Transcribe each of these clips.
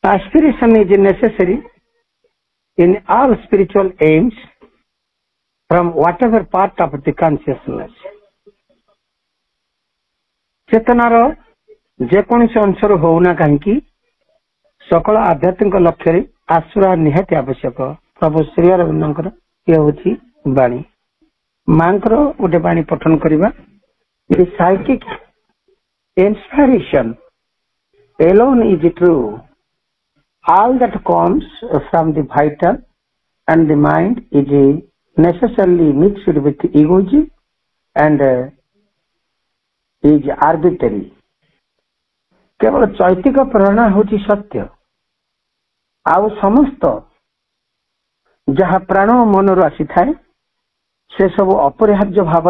Aspiration is necessary in all spiritual aims from whatever part of the consciousness. चेतनार जेकोसी Anshar होना कहीं सकल आध्यात्मिक लक्ष्य आश्रय निहाती आवश्यक। प्रभु श्री अरविंद ये हूँ बाणी माँ गोटे बाणी पठन करवा psychic inspiration alone is true. All that comes from the vital and the mind is necessarily mixed with egoism and is arbitrary. केवल चैतिक प्रेरणा होची सत्य आउ समस्त जहा प्राण मन आसी थाए से सब अपरिहार्य भाव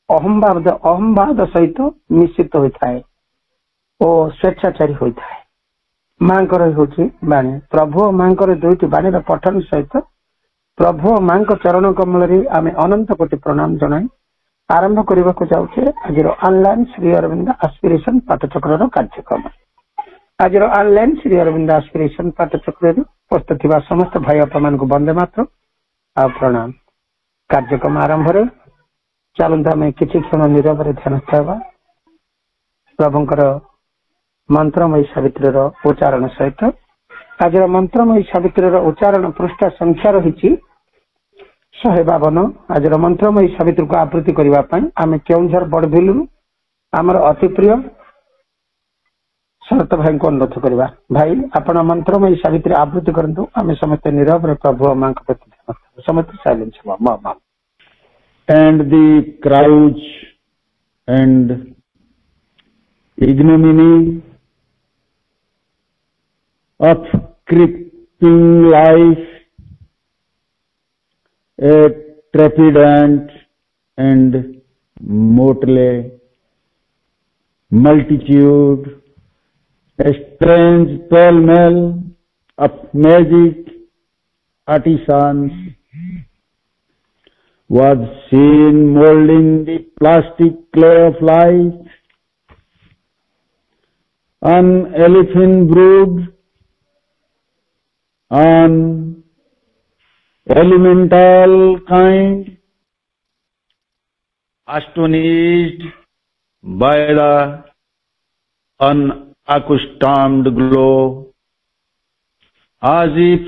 अहमवाद सहित मिश्रित होता है और स्वेच्छाचारी होता है। माँ हूँ बाणी प्रभु और माँ दुईट बाणी पठन सहित प्रभु और माँ चरण कमल आम अनंत कोटि प्रणाम जनाई आरंभ करने को जाऊे आज ऑनलाइन श्री अरविंद एस्पिरेशन पाठचक्र कार्यक्रम। आज ऑनलाइन श्री अरविंद एस्पिरेशन पाठचक्र उपस्थित थी समस्त भाई आप मान को वंदे मातरम आ प्रणाम। कार्यक्रम आरंभ चलता आम किसी क्षण नीरव ध्यान देवा प्रभुंकर मंत्रमयी सावित्री उच्चारण सहित। आज मंत्रमयी सावित्री उच्चारण पृष्ठ संख्या रही 152। आज मंत्रमयी सावित्री को आवृत्ति करने आम केउझर बड़भिलु आमर अति प्रिय शरत भाई को अनुरोध करवा। भाई आपण मंत्रमयी सावित्री आवृत्ति करंतु आम समस्त नीरव प्रभु मां प्रति समस्त साइलेंस हुआ। And the crouch and ignominy of creeping life, a trepidant and motley multitude, a strange pell-mell of magic artisans was seen molding the plastic clay of life. An elephant brood on elemental kind, astonished by the unaccustomed glow, as if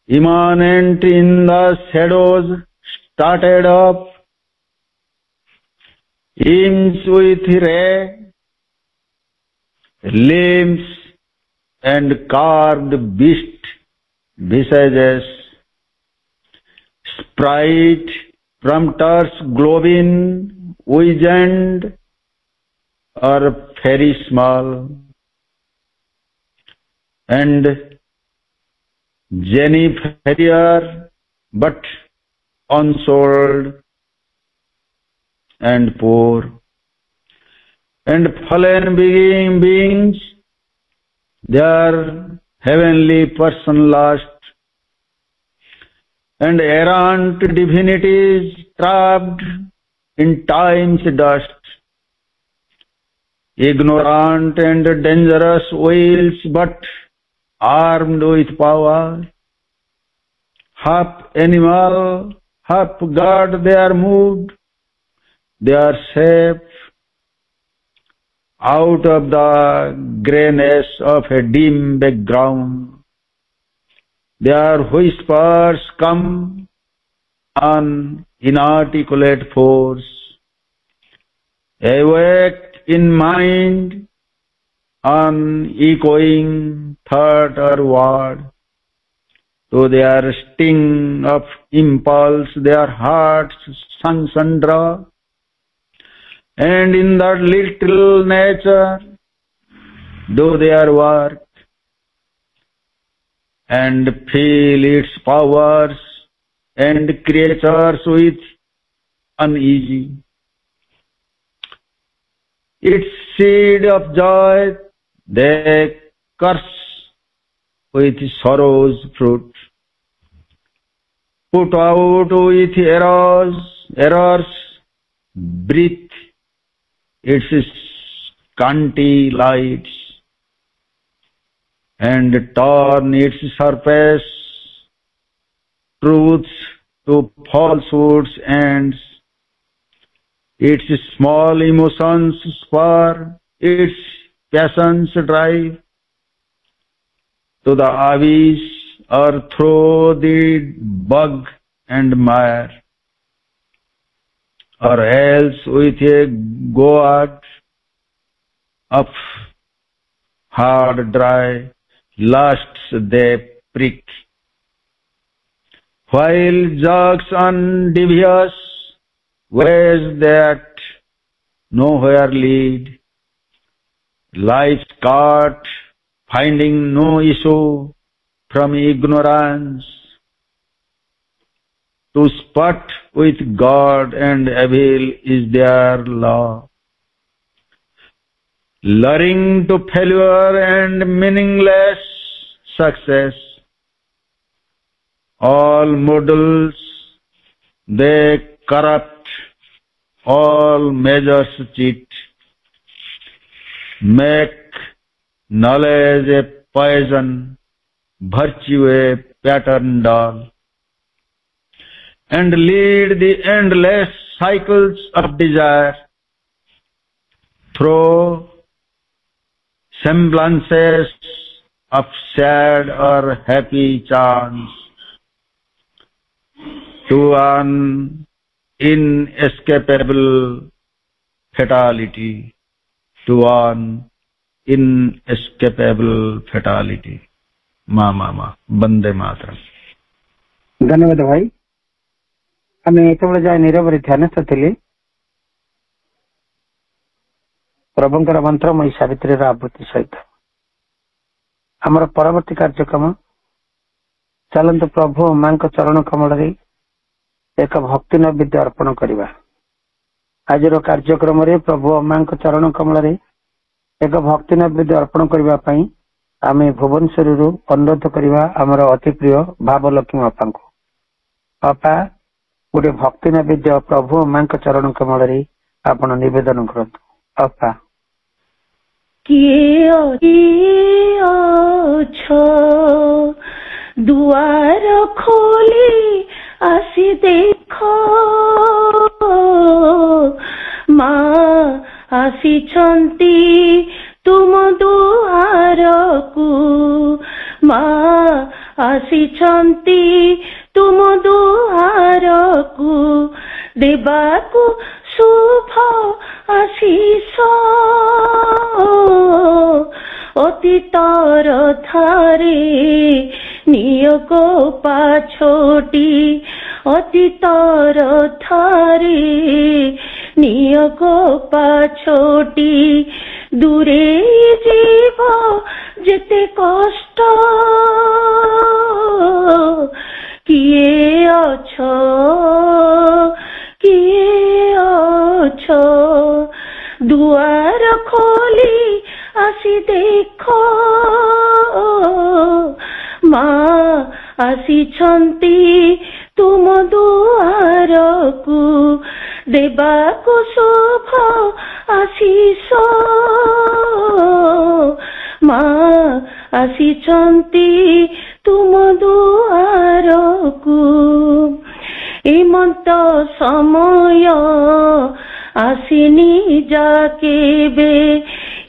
immanent in the shadows, started up, imps with ray limbs and carved beast visages, sprite prompters glowing, wizened or very small, and Jennifer but unsold and poor, and fallen beings, their heavenly person lost, and errant divinities trapped in time's dust, ignorant and dangerous wills but armed with power, half animal, half god they are moved, they are safe out of the greyness of a dim background. Their whispers come on inarticulate force, awake in mind, on echoing thought or word. To their sting of impulse, their hearts sunder, and in that little nature do their work, and feel its powers and creatures with uneasy. Its seed of joy they curse with sorrow's fruit, put out with errors, breathe its scanty lights, and torn its surface, truths to falsehoods ends, its small emotions spur, its passions drive to the abyss or through the bog and mire, or else with a gourd of hard dry lusts they prick, while jogs on devious ways that nowhere lead, life's cart finding no issue from ignorance, to spot with God and evil is their law, luring to failure and meaningless success. All models they corrupt, all measures cheat, make knowledge a poison, virtue a pattern doll, and lead the endless cycles of desire through semblances of sad or happy chance to an inescapable fatality, to an inescapable fatality. Ma, Bande Mataram. धन्यवाद भाई आम ये जाए नीरव ध्यानस्थ थी प्रभुंर मंत्रमयी सावित्री आवृत्ति सहित आमर परवर्ती कार्यक्रम चलतु प्रभु मां चरण कमल एक भक्ति नैवेद्य अर्पण करवा। आज कार्यक्रम प्रभु मां चरण कमल एक भक्ति नैवेद्य अर्पण करने आम भुवनेश्वर अनुरोध करवा आमर अति प्रिय भावलक्ष्मी अपा को। अपा गोटे भक्ति नैवेद्य प्रभु मां चरण कमल आपण निवेदन करतु। अपा दुआर खोली आसी देखो माँ आसी छंती तुम दुआर को माँ आसी छंती तुम दुआर को देवा को शुभ आशीष अतीतर थारे नियोग पाछोटी अतीतर थारे नियोग पाछोटी दूरे जीव जेते कष्ट किए अछो दुआर खोली आसी देखो माँ आसी छंती तुम दुआर को देवा को शुभ आशीष माँ आसी छंती तुम दुआर को एमंत समय आसिनी जाके बे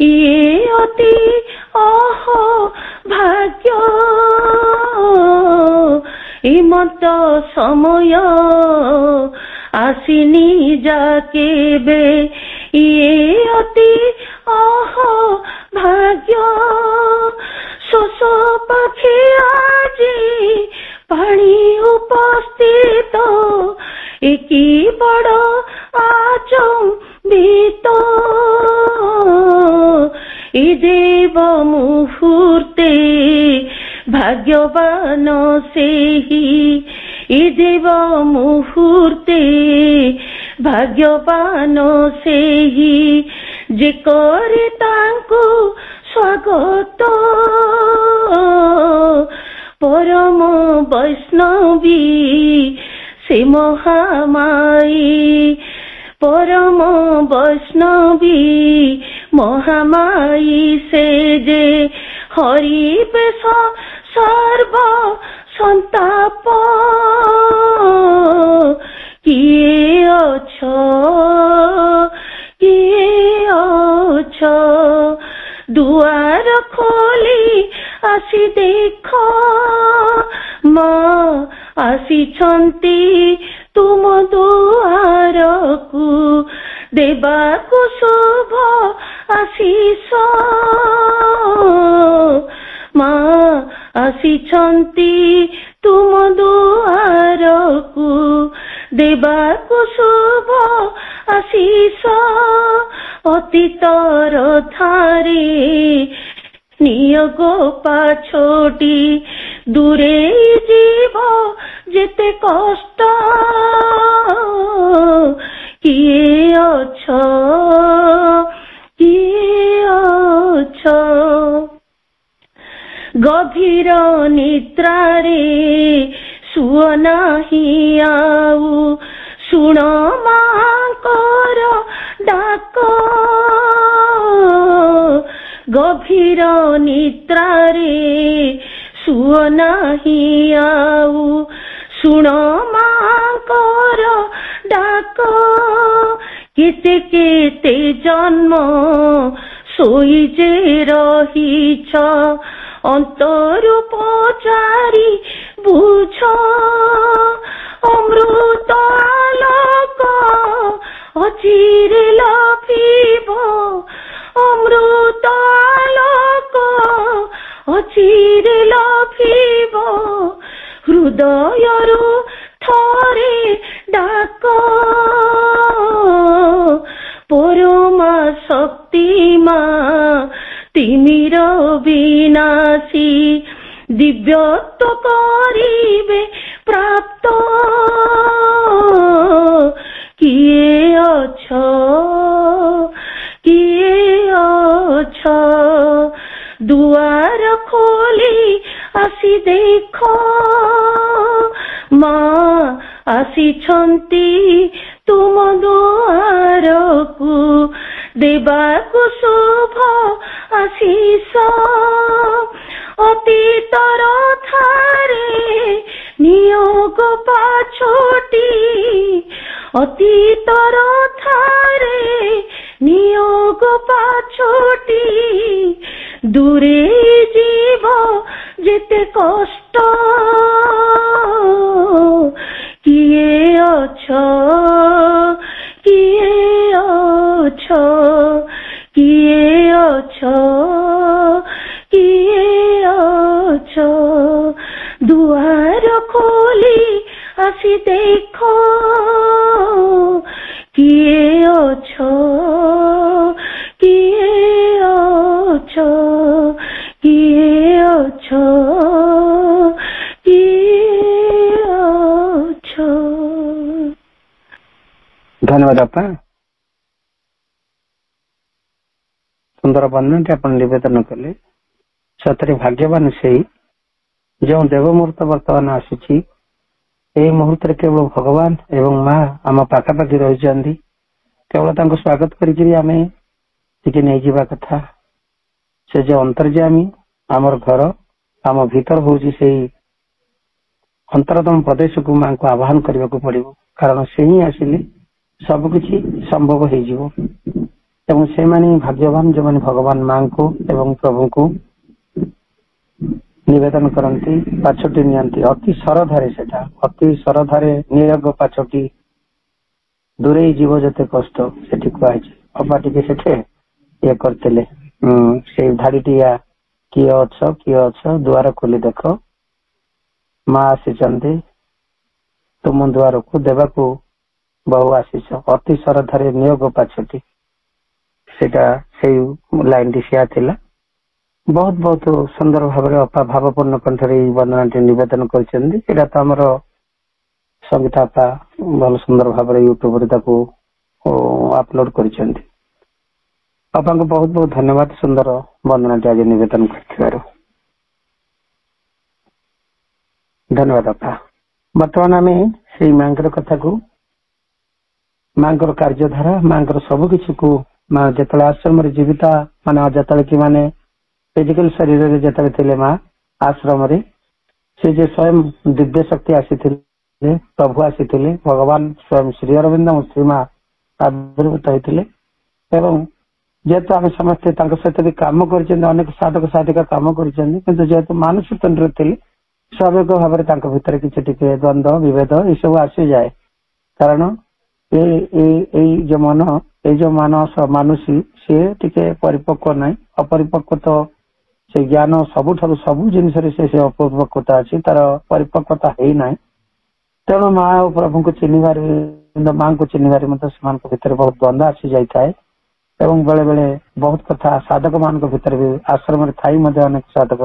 ये अति अहो भाग्य एमंत समय आसिनी जाके बे ये अति अहो भाग्य शोष पाखे आजी पानी उपस्थित एकी बड़ आचंबित ए देव मुहूर्ते भाग्यवान से ही ए देव मुहूर्ते भाग्यवान से ही जे करे तांको स्वागत परम वैष्णवी से महामाई परम वैष्णवी महामाई से जे हरिबे सर्व संताप किए अछ दुआर खोली आसी देख माँ आसी तुम दुआर को देवाकु शुभ आशीष माँ आसी तुम दुआर को देवाकु शुभ आशीष अतीतर थारे नियोग पाछोटी दूरे जीव जेते कष्ट किए अछ गभीर निद्रारे सुअ नाही आउ सुण मांकर डाक गभीर निद्रारे सुअ नाही आउ सुण मांकर डाक केते केते जन्म सोई जे रहीछ अंतरु पचारी बुझ अमृत आलोक अचिरे लभिब अमृत आलोक अचिरे लभिब हृदयरु थरे डाक परमा शक्तिमा तिमिर विनाशी दिव्यत्व करिबे प्राप्त किए अछ दुआर खोली आसी देख माँ आसी तुम दुआर को देवाकु शुभ आशीष अतीतर थारे नियोग पाछोटी अतीतर थारे नियोग पाछोटी दूरे जीव जेते कष्ट किए अछ दुआर खोली आसी देख किए अछ धन्यवाद अपा सुंदर वर्णन टी अपन निवेदन कले सतरे भाग्यवान से जो देव मुहूर्त वर्तमान आसी यही मुहूर्त केवल भगवान एवं माँ आम पाखापाखि रही केवल स्वागत करके नहीं जावा कथा से जो अंतर्जामी आमर घर आम भीतर हूँ से अंतरतम प्रदेश को माँ को आह्वान करने को पड़ो कारण से ही आसिले सबकि संभव हो से माने भाग्यवान जो माने भगवान माँ को एवं प्रभु को निवेदन करती पाछटी नि अति सरधारे सेटा अति सरधारे नियोग पाछटी दूरे जीव जते कष्ट से कहुई अबा टे से ये करते से धाड़ीटिया किए अछ दुआर खोली देख माँ आसी तुम दुआर को देवाकू बहु आसीच अति सरधारे नियोग पाछटी सेटा से लाइन टी सेया थिला बहुत बहुत सुंदर भाव अपा भावपूर्ण कंठरे वर्णना निवेदन कर आमर संगीता अपा भल सुंदर भाव यूट्यूब अपलोड कर अपा को बहुत बहुत धन्यवाद सुंदर वर्णना आज निवेदन कर धन्यवाद अपा बर्तमान आम से माँ कथा को ମାଙ୍କର କାର୍ଯ୍ୟଧାରା ମାଙ୍କର ସବୁକିଛି କୁ ମା ଯେତେବେଳେ ଆଶ୍ରମରେ ଜୀବିତା ମାନେ ଯେତେବେଳେ କି ମାନେ ଫିଜିକାଲ ଶରୀରରେ ଯେତେବେଳେ ଥିଲେ ମା ଆଶ୍ରମରେ ସେ ଯେ ସ୍ୱୟଂ ଦିବ୍ୟ ଶକ୍ତି ଆସିଥିଲେ ପ୍ରଭୁ ଆସିଥିଲେ ଭଗବାନ ସ୍ୱୟଂ ଶ୍ରୀ ଅରବିନ୍ଦ ଶ୍ରୀମା ଆବିର୍ଭୂତ ହେଇଥିଲେ ଏବଂ ଯେହେତୁ ଆମେ ସମସ୍ତେ ତାଙ୍କ ସହିତ ବି କାମ କରିଛନ୍ତି ଅନେକ ସାଧକ ସାଧିକା କାମ କରିଛନ୍ତି କିନ୍ତୁ ଯେହେତୁ ମାନସ ତନ୍ତ୍ରରେ ଥିଲେ ସ୍ୱାଭାବିକ ଭାବରେ ତାଙ୍କ ଭିତରେ କିଛି ଟିକେ ଦ୍ୱନ୍ଦ୍ୱ ବିଭେଦ ଏସବୁ ଆସିଯାଏ କାରଣ ଏଇ ଯୋଉ ମାନୁଷୀ ସିଏ ଟିକେ ପରିପକ୍ୱ ନାହିଁ ଅପରିପକ୍ୱ ତ ସେ ଜ୍ଞାନ ସବୁଠାରୁ ସବୁ ଜିନିଷରେ ସେ ଅପରିପକ୍ୱତା ଅଛି ତାର ପରିପକ୍ୱତା ହେଇନାହିଁ ତେଣୁ ମା ଓ ପ୍ରଭୁଙ୍କୁ ଚିହ୍ନିବାରେ ମାଙ୍କୁ ଚିହ୍ନିବାରେ ମଧ୍ୟ ସେମାନଙ୍କ ଭିତରେ ବହୁତ ଦ୍ୱନ୍ଦ୍ୱ ଆସି ଯାଇଥାଏ ଏବଂ ବେଳେ ବେଳେ ବହୁତ କଥା ସାଧକ ମାନଙ୍କ ଭିତରେ ବି ଆଶ୍ରମରେ ଥାଇ ମଧ୍ୟ ଅନେକ ସାଧକ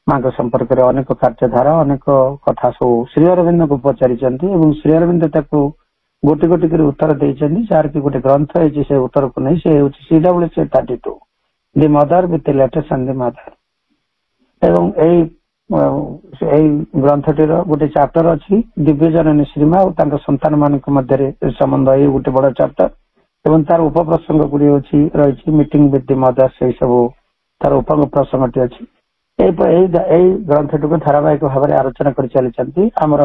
ମାଙ୍କ ସମ୍ପର୍କରେ ଅନେକ କାର୍ଯ୍ୟଧାରା ଅନେକ କଥା ସବୁ ଶ୍ରୀ ଅରବିନ୍ଦଙ୍କୁ ପଚାରିଛନ୍ତି ଏବଂ ଶ୍ରୀ ଅରବିନ୍ଦ ତାକୁ ଗୋଟି ଗୋଟି କରି ଉତ୍ତର ଦେଇଛନ୍ତି ଯାହାର କି ଗୋଟେ ଗ୍ରନ୍ଥ ହେଇଛି ସେ ଉତ୍ତରକୁ ନେଇ ସେ ହେଉଛି CWC32 the mother with latest and the mother ଏବଂ ଏଇ ଗ୍ରନ୍ଥଟିର ଗୋଟେ ଚାପ୍ଟର ଅଛି ଦିବ୍ୟ ଜନନୀ ଶ୍ରୀମା ଓ ତାଙ୍କ ସନ୍ତାନ ମାନଙ୍କ ମଧ୍ୟରେ ସମ୍ବନ୍ଧ ଏଇ ଗୋଟେ ବଡ ଚାପ୍ଟର ଏବଂ ତାର ଉପପ୍ରସଙ୍ଗ ଗୁଡିକ ରହିଛି ମିଟିଂ ୱିଥ ଦି ମଦର ସେଇ ସବୁ ତାର ଉପପ୍ରସଙ୍ଗଟି ଅଛି ଏଇ ଗ୍ରନ୍ଥଟିକୁ ଧାରାବାହିକ ଭାବରେ ଆଲୋଚନା କରି ଚାଲିଛନ୍ତି ଆମର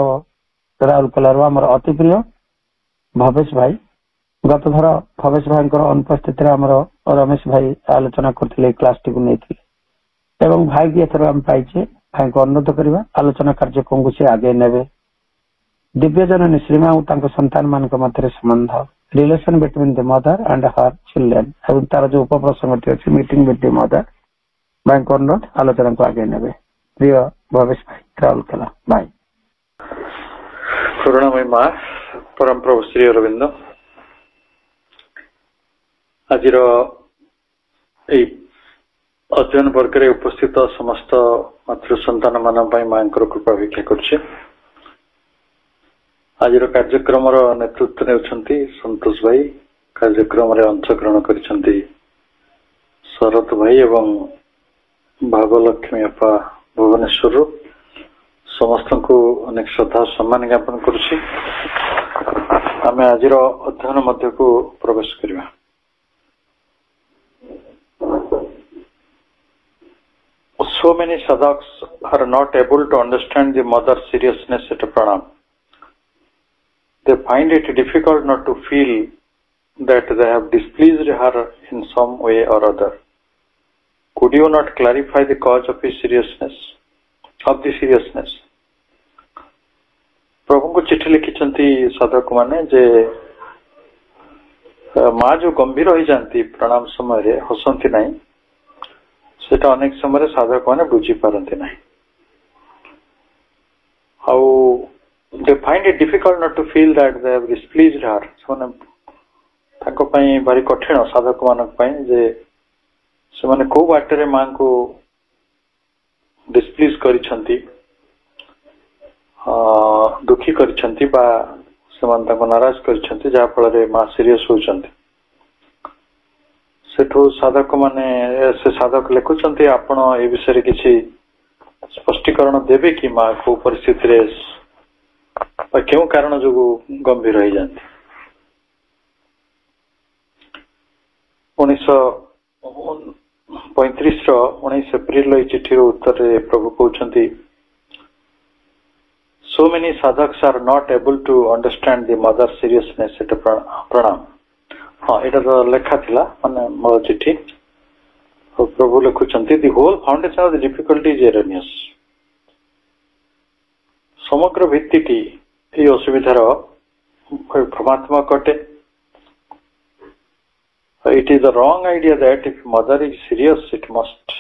ରାଉରକେଲାରୁ ଆମର ଅତି ପ୍ରିୟ ଭବେଶ ଭାଇ ଗତ ଥର ଭବେଶ ଭାଇଙ୍କର ଅନୁପସ୍ଥିତିରେ ଆମର ରମେଶ ଭାଇ ଆଲୋଚନା କରୁଥିଲେ ଏଇ କ୍ଲାସଟିକୁ ନେଇଥିଲେ ଏବଂ ଭାଇକି ଏଥର ଆମେ ପାଇଛେ ଭାଇଙ୍କୁ ଅନୁରୋଧ କରିବା ଆଲୋଚନା କାର୍ଯ୍ୟକ୍ରମକୁ ସେ ଆଗେଇ ନେବେ ଦିବ୍ୟ ଜନନୀ ଶ୍ରୀମା ଓ ତାଙ୍କ ସନ୍ତାନ ମାନଙ୍କ ମଧ୍ୟରେ ସମ୍ବନ୍ଧ relation between the mother and her children ଏବଂ ତାର ଯୋଉ ଉପପ୍ରସଙ୍ଗଟି ଅଛି ମିଟିଂ ୱିଥ ଦି ମଦର ଭାଇଙ୍କ ଅନୁରୋଧ ଆଲୋଚନାକୁ ଆଗେଇ ନେବେ ପ୍ରିୟ ଭବେଶ ଭାଇ ରାଉରକେଲା ଭାଇ କରୁଣାମୟୀ ମା ପରମ ପ୍ରଭୁ ଶ୍ରୀ ଅରବିନ୍ଦ ଆଜିର ଏଇ ଅଧ୍ୟୟନ ବର୍ଗରେ ଉପସ୍ଥିତ ସମସ୍ତ ମାତୃ ସନ୍ତାନ ମାନଙ୍କ ପାଇଁ ମାଙ୍କର କୃପା ଭିକ୍ଷା କରୁଛି ଆଜିର କାର୍ଯ୍ୟକ୍ରମର ନେତୃତ୍ୱ ନେଉଛନ୍ତି ସନ୍ତୋଷ ଭାଇ କାର୍ଯ୍ୟକ୍ରମରେ ଅଂଶଗ୍ରହଣ କରିଛନ୍ତି ଶରତ ଭାଇ ଏବଂ ଭାଗଲକ୍ଷ୍ମୀ ଆପା ଭୁବନେଶ୍ୱରରୁ ସମସ୍ତଙ୍କୁ ଅନେକ ଶ୍ରଦ୍ଧା ସମ୍ମାନ ଜ୍ଞାପନ କରୁଛି ଆମେ ଆଜିର ଅଧ୍ୟୟନ ମଧ୍ୟକୁ ପ୍ରବେଶ କରିବା So many sadhaks are not able to understand the mother's seriousness at a pranam. They find it difficult not to feel that they have displeased her in some way or other. Could you not clarify the cause of the seriousness? प्रभु को चिठी लिखिंट साधक माने जे माँ जो गंभीर हो जाती प्रणाम समय हसती ना सेटा अनेक समय साधक माने बुझी पारती ना they find it difficult not to feel that they have displeased her से भारी कठिन साधक मानक जे से माने को बाटे माँ को डिस्प्लीज करिसंती दुखी करिसंती बा सेमान ताको नाराज करिसंती जा फल माँ सीरियस होचंती सेठू साधक माने से साधक लिखुचंती आपण ए विषय किसी स्पष्टीकरण देबे कि माँ को परिस्थिति रे क्यों कारण जो गंभीर हो जाती 1935 19 एप्रिल चिठी उत्तर प्रभु कहते so many sadhaks are not able to understand the mother's seriousness at a pranam हाँ एटा तो लेखा थिला माने मो चिठी प्रभु लिखुचंती the whole foundation of the difficulty is erroneous समग्र भित्तिटी ए असुविधार भ्रमात्मक अटे It is a wrong idea that if mother is serious, it must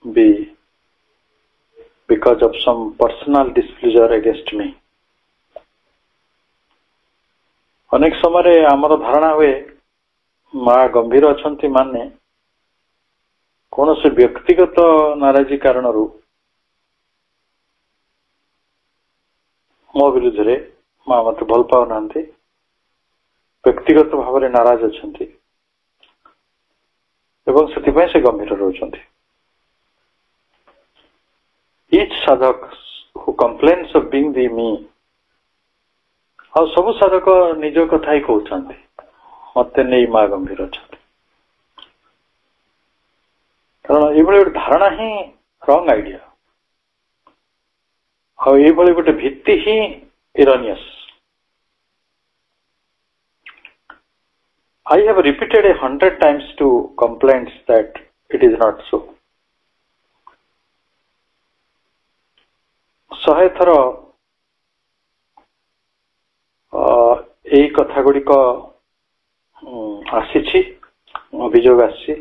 be because of some personal displeasure against me. अनेक समय आमर धारणा हुए माँ गंभीर अछंती माने कौन से व्यक्तिगत नाराजी कारण मो विरुद्ध माँ मत भल पाऊ ना व्यक्तिगत भाव नाराज अछंती एवं से गंभीर रोचंती each sadhak who complains of being the me ଆଉ ସବୁ ସାଧକ ନିଜ କଥା ହିଁ କହୁଛନ୍ତି, ମତେ ନେଇ ମା ଗମ୍ଭୀର ଅଛନ୍ତି। କାରଣ ଏଇଭଳି ଗୋଟେ ଧାରଣା ହିଁ ରଙ୍ଗ ଆଇଡିଆ, ଆଉ ଏଇଭଳି ଗୋଟେ ଭିତ୍ତି ହିଁ ଇରାନିୟସ୍। I have repeated 100 times to complaints that it is not so. 100 ଥର ଏଇ କଥା ଗୁଡିକ ଆସିଛି, ଅଭିଯୋଗ ଆସିଛି।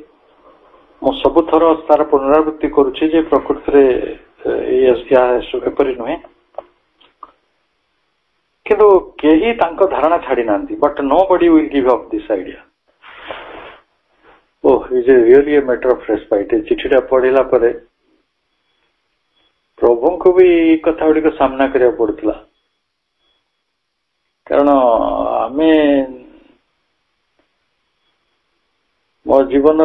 ମୁଁ ସବୁଥର ତାର ପୁନରାବୃତ୍ତି କରୁଛି ଯେ ପ୍ରକୃତିରେ ଏପରି ନୁହେଁ, କିନ୍ତୁ କେହି ତାଙ୍କ ଧାରଣା ଛାଡି ନାହାନ୍ତି। But nobody will give up this idea. Oh is a really a matter of respect. चिठीटा पढ़िला परे प्रभु को भी कथा गुड़िक सामना करिया पड़ुतला, कारण आमे मो जीवन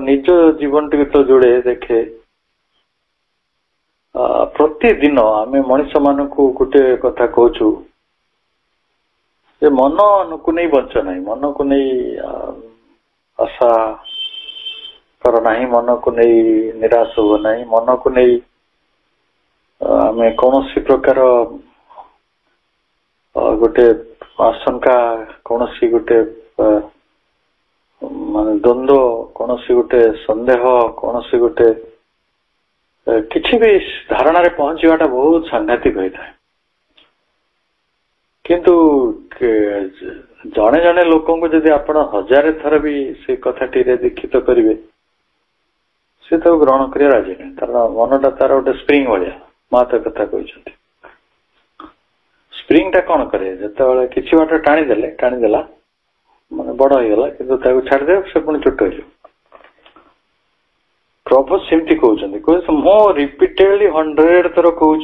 निज जीवन टी तो जोड़े देखे प्रतिदिन आमे मनुष्य मान को गोटे कथा कहूँ जे मन को नहीं बंच ना, मन को नहीं आशा कर ना, मन को नहीं निराश हो ना, मन को नहीं आमे कौन सी प्रकार गोटे आशंका, कौन सी गोटे माने द्वंद्व, कौन सी गोटे संदेह, कौन सी गोटे किसी भी धारणा रे पहुंचवाटा बहुत सांघातिक होता है। किंतु जड़े जड़े लोक जदि आप 1000 थर भी से कथाटी दीक्षित करेंगे से तो ग्रहण कर राजी नहीं, कारण मनटा तार गोटे स्प्रिंग भाया माँ तो कथा कहते। स्प्रिंग टा कौन करे, जो किसी बाट टाणीदेला माने बड़ हो गला, किंतु छाड़दे से पुणी छोट हो। प्रभु सेमती कहते मो रिपीटेडली 100 थर कहूँ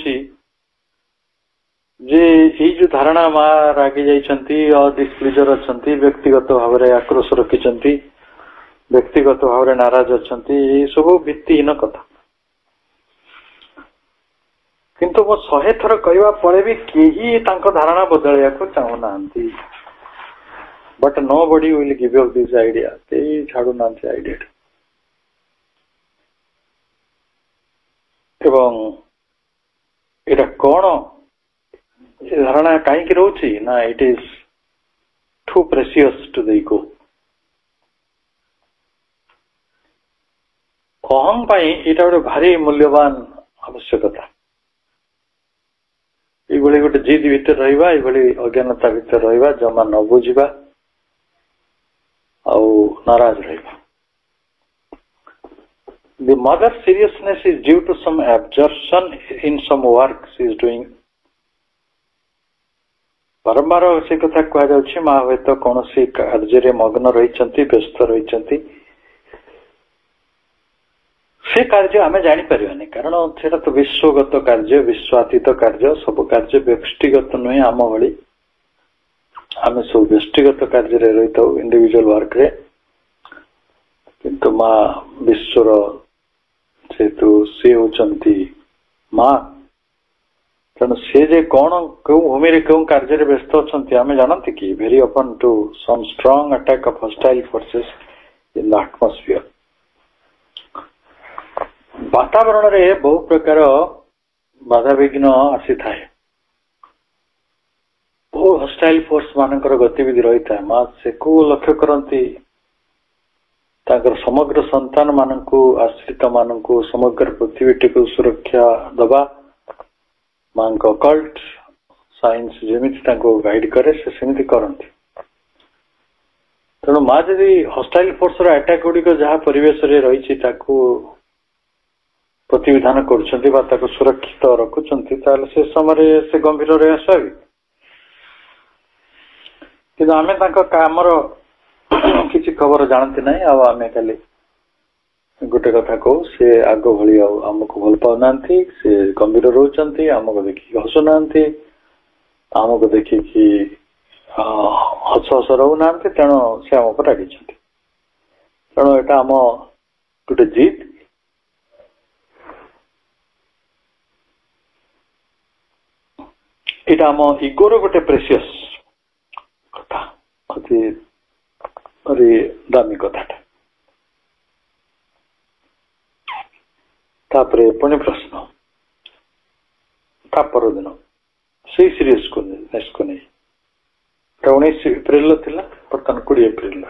जे ये जो धारणा माँ रागी जाइछंती, डिस्प्लीजर अछंती, व्यक्तिगत भाव में आक्रोश रखिछंती, व्यक्तिगत भाव में नाराज अछंती, ये सब भित्तिहीन कथा। किंतु मो 100 थर कहवा परे भी केही तांको धारणा बदलिया को चाहू नांती। But nobody will give up this idea. केही छाड़ू नांती आइडिया। एवं एटा कोन धारणा कहीं रोचे ना, it is too precious to the ego. अहम पाई एटा गोटे भारी मूल्यवान आवश्यकता। ये गोटे जिद भीतर रहिबा, ये अज्ञानता भीतर रहिबा, जमा न बुझिबा आउ नाराज रहिबा। The mother's seriousness is due to some absorption in some work she is doing. बारंबार से कथा कह माँ हे तो कौन सी कार्य मग्न रही व्यस्त रही से कार्य आम जापर, कारण से तो विश्वगत कार्य, विश्वातीत कार्य, सब कार्य व्यक्तिगत नुहे। आम भली आम सब व्यक्तिगत कार्य रही था इंडिविजुअल वर्क रे, किंतु माँ विश्वर जेतु सी होचंती माँ, तेणु सी जे कौन क्यों भूमि रे क्यों कार्य रे व्यस्त अछंती आमे जानती कि very open to some strong attack of hostile forces in the atmosphere. वातावरण रे बहु प्रकार बाधा विघ्न आसी थाए, बहु हॉस्टाइल फोर्स मानकर गतिविधि रही था। माँ से को लक्ष्य करती ताकर समग्र संतान मानकु, आश्रित मानकु, समग्र पृथ्वीटी को सुरक्षा दबा माँ को कल्ट साइंस जमीती गाइड करे से सेमती करती। तेणु माँ जदि हॉस्टाइल फोर्स अटैक गुड़िक जहाँ परिवेश रही प्रतिविधान कर सुरक्षित रखुंट से समय से गंभीर रहा स्वाभाविक। कि आम आमर किसी खबर जानती ना, आम खाली गोटे कथा कहू सी आग भली आमको भल पाऊना, से गंभीर रोचंती, आमको देखिक हसुना, आमको देखिक हस हस रोना, तेणु से आम पर रागी। तेणु यहाँ आम गोटे जिद, यहाँ आम इगोर गोटे प्रेसियस भारी दामी कथाटा तापरे पुणी प्रश्न ता पर दिन से सीरीज को नहीं 19 एप्रिल थिला बर्तमान 20 एप्रिल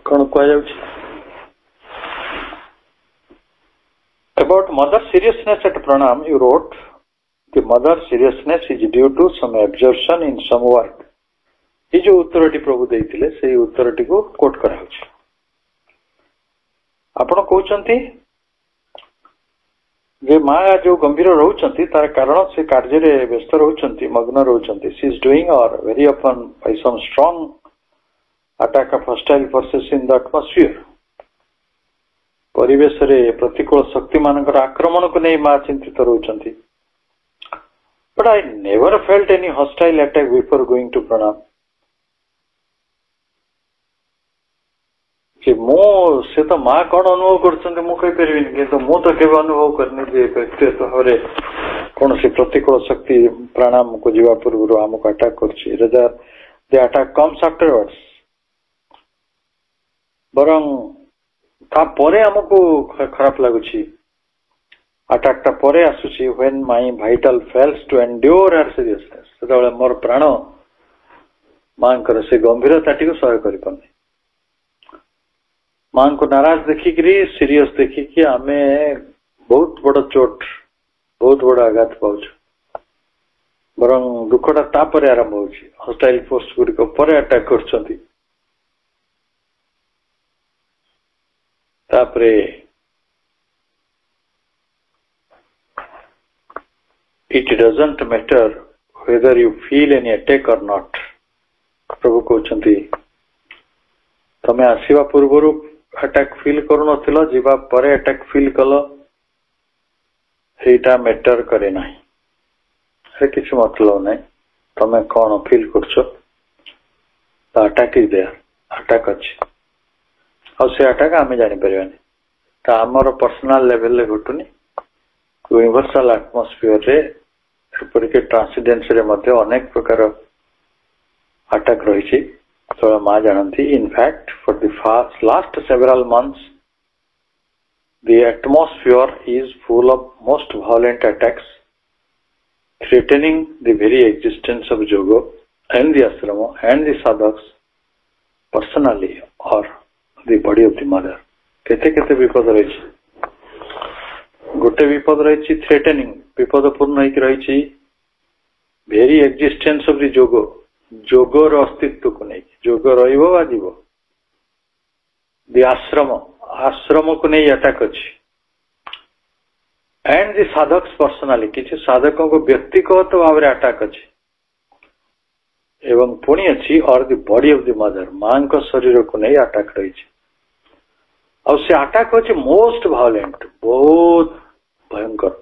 कौन कह About mother seriousness at pranam, you wrote, the mother seriousness is due to some absorption in some work. ये जो उत्तरटी प्रभु देइथिले से उत्तरटी को कोट करा होछि आपण कहउचंती जे मां जो गंभीर रहउचंती तार कारण से कार्य रे व्यस्त रहउचंती मग्न रहउचंती she is doing or very often by some strong attack of hostile forces in the atmosphere परिवेश रे प्रतिकूल शक्ति मानकर आक्रमण को नहीं मां चिंतित रहउचंती but I never felt any hostile attack before going to प्रणाम कि मो से तो मां कौन अनुभव करछंती मु कहि परबिनी किंतु मु तो केबे अनुभव करनी जे व्यक्तिगत भाव कौन से प्रतिकूल शक्ति प्राणायाम को जीवा पूर्व हमको अटैक करछि rather they attack comes afterwards बरं ता परे हमको खराब लागुछि अटैक ता परे आसुछि when my vital fails to endure her seriousness सेतबेले मोर प्राण मांकर से गंभीरता टिको सहय करि पने मां को नाराज देखिकी सीरियस देखिकी आमे बहुत बड़ चोट बहुत बड़ आघात पाउछ बरं दुखटा तापर आरंभ होछि हॉस्टाइल फोर्स गुडी को परे अटैक करछंती तापरे it doesn't matter whether you feel any attack or not प्रभु कहउछंती तमे आसीबा पूर्वरु अटैक फील करू नथिलो जीवा परे अटैक फील कलो हेटा मैटर करे नाही हे किछ मतलब नाही तमे कोन फील करछो the attack is there attack अछि और से अटैक आमे जानि परिबानी ता हमर पर्सनल लेवल ले घटुनी यूनिवर्सल एटमॉस्फियर रे एपरिके ट्रांसेंडेंस रे मध्ये अनेक प्रकार अटैक रहिछि तो मां जानती in fact for the last several months the atmosphere is full of most violent attacks threatening the very existence of yoga and the ashrama and the sadhaks personally or the body of the mother kete kete विपद रहिछि गोटे विपद रहिछि threatening विपदपूर्ण होइक रहिछि very existence of the yoga जोगर अस्तित्व को नहीं जोग रहिबो आजिबो दि आश्रम आश्रम को नहीं अटैक अछि एंड दि साधक पर्सनाली किछि साधकों को व्यक्तिगत भाव रे अटैक अछि एवं पुणी अछि और दि बॉडी ऑफ द मदर मां को शरीर को नहीं अटैक रही छै और से अटैक अछि मोस्ट वायलेंट बहुत भयंकर